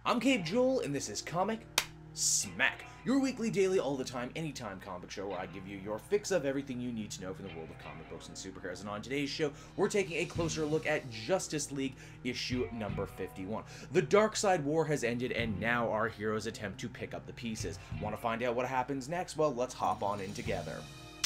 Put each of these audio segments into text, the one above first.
I'm Cape Joel, and this is Comic Smack, your weekly, daily, all the time, anytime comic show where I give you your fix of everything you need to know from the world of comic books and superheroes. And on today's show, we're taking a closer look at Justice League issue number 51. The Darkseid War has ended, and now our heroes attempt to pick up the pieces. Want to find out what happens next? Well, let's hop on in together.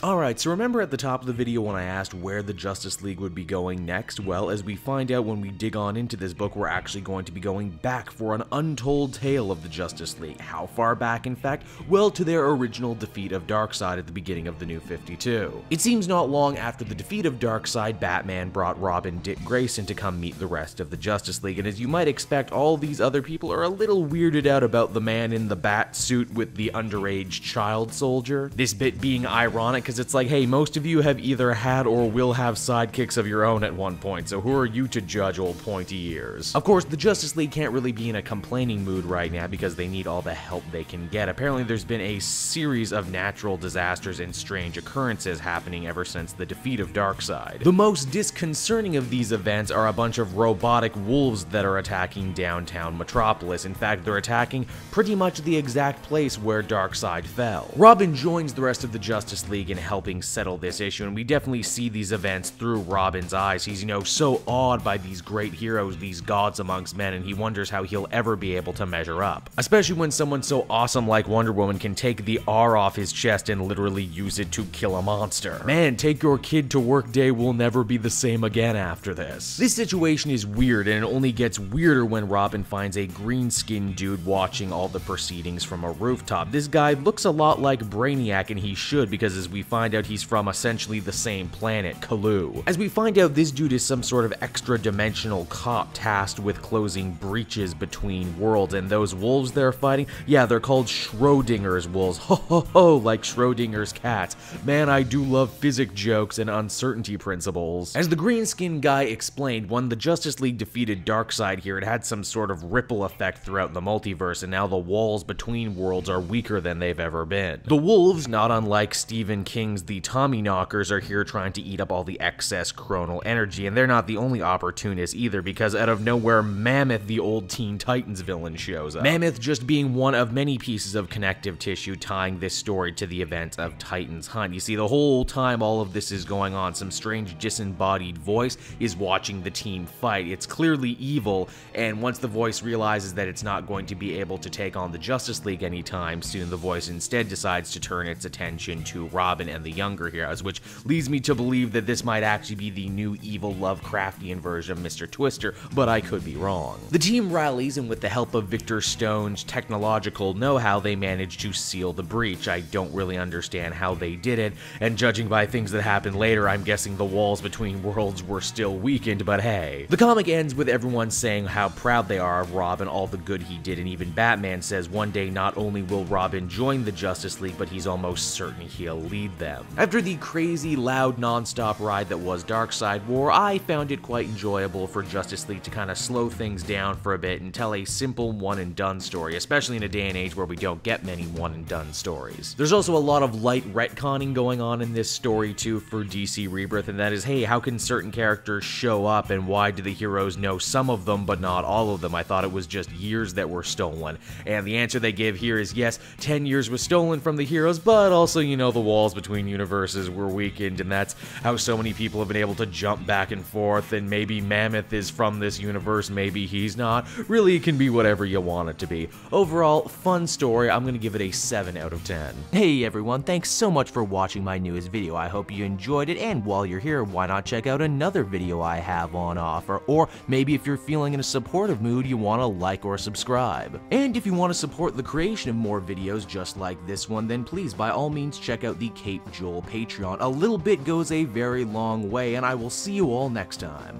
Alright, so remember at the top of the video when I asked where the Justice League would be going next? Well, as we find out when we dig on into this book, we're actually going to be going back for an untold tale of the Justice League. How far back, in fact? Well, to their original defeat of Darkseid at the beginning of the New 52. It seems not long after the defeat of Darkseid, Batman brought Robin Dick Grayson to come meet the rest of the Justice League, and as you might expect, all these other people are a little weirded out about the man in the bat suit with the underage child soldier. This bit being ironic because it's like, hey, most of you have either had or will have sidekicks of your own at one point, so who are you to judge old pointy ears? Of course, the Justice League can't really be in a complaining mood right now because they need all the help they can get. Apparently, there's been a series of natural disasters and strange occurrences happening ever since the defeat of Darkseid. The most disconcerting of these events are a bunch of robotic wolves that are attacking downtown Metropolis. In fact, they're attacking pretty much the exact place where Darkseid fell. Robin joins the rest of the Justice League in helping settle this issue, and we definitely see these events through Robin's eyes. He's, so awed by these great heroes, these gods amongst men, and he wonders how he'll ever be able to measure up. Especially when someone so awesome like Wonder Woman can take the R off his chest and literally use it to kill a monster. Man, take your kid to work day will never be the same again after this. This situation is weird, and it only gets weirder when Robin finds a green-skinned dude watching all the proceedings from a rooftop. This guy looks a lot like Brainiac, and he should, because as we find out, he's from essentially the same planet, Kalu. As we find out, this dude is some sort of extra-dimensional cop tasked with closing breaches between worlds, and those wolves they're fighting, yeah, they're called Schrodinger's wolves. Ho ho ho, like Schrodinger's cats. Man, I do love physics jokes and uncertainty principles. As the green-skinned guy explained, when the Justice League defeated Darkseid here, it had some sort of ripple effect throughout the multiverse, and now the walls between worlds are weaker than they've ever been. The wolves, not unlike Stephen King's The Tommyknockers, are here trying to eat up all the excess chronal energy, and they're not the only opportunists either, because out of nowhere, Mammoth, the old Teen Titans villain, shows up. Mammoth just being one of many pieces of connective tissue tying this story to the events of Titan's Hunt. You see, the whole time all of this is going on, some strange disembodied voice is watching the team fight. It's clearly evil, and once the voice realizes that it's not going to be able to take on the Justice League anytime soon, the voice instead decides to turn its attention to Robin and the younger heroes, which leads me to believe that this might actually be the new evil Lovecraftian version of Mr.Twister, but I could be wrong. The team rallies, and with the help of Victor Stone's technological know-how, they manage to seal the breach. I don't really understand how they did it, and judging by things that happened later, I'm guessing the walls between worlds were still weakened, but hey. The comic ends with everyone saying how proud they are of Robin, all the good he did, and even Batman says one day not only will Robin join the Justice League, but he's almost certain he'll lead them. After the crazy, loud, non-stop ride that was Darkseid War, I found it quite enjoyable for Justice League to kind of slow things down for a bit and tell a simple one-and-done story, especially in a day and age where we don't get many one-and-done stories. There's also a lot of light retconning going on in this story too for DC Rebirth, and that is, hey, how can certain characters show up, and why do the heroes know some of them but not all of them? I thought it was just years that were stolen, and the answer they give here is yes, 10 years was stolen from the heroes, but also, the walls between universes were weakened, and that's how so many people have been able to jump back and forth, and maybe Mammoth is from this universe, maybe he's not. Really, it can be whatever you want it to be. Overall, fun story. I'm gonna give it a 7 out of 10. Hey everyone, thanks so much for watching my newest video. I hope you enjoyed it, and while you're here, why not check out another video I have on offer, or maybe if you're feeling in a supportive mood, you want to like or subscribe. And if you want to support the creation of more videos just like this one, then please by all means check out the Cape Joel Patreon. A little bit goes a very long way, and I will see you all next time.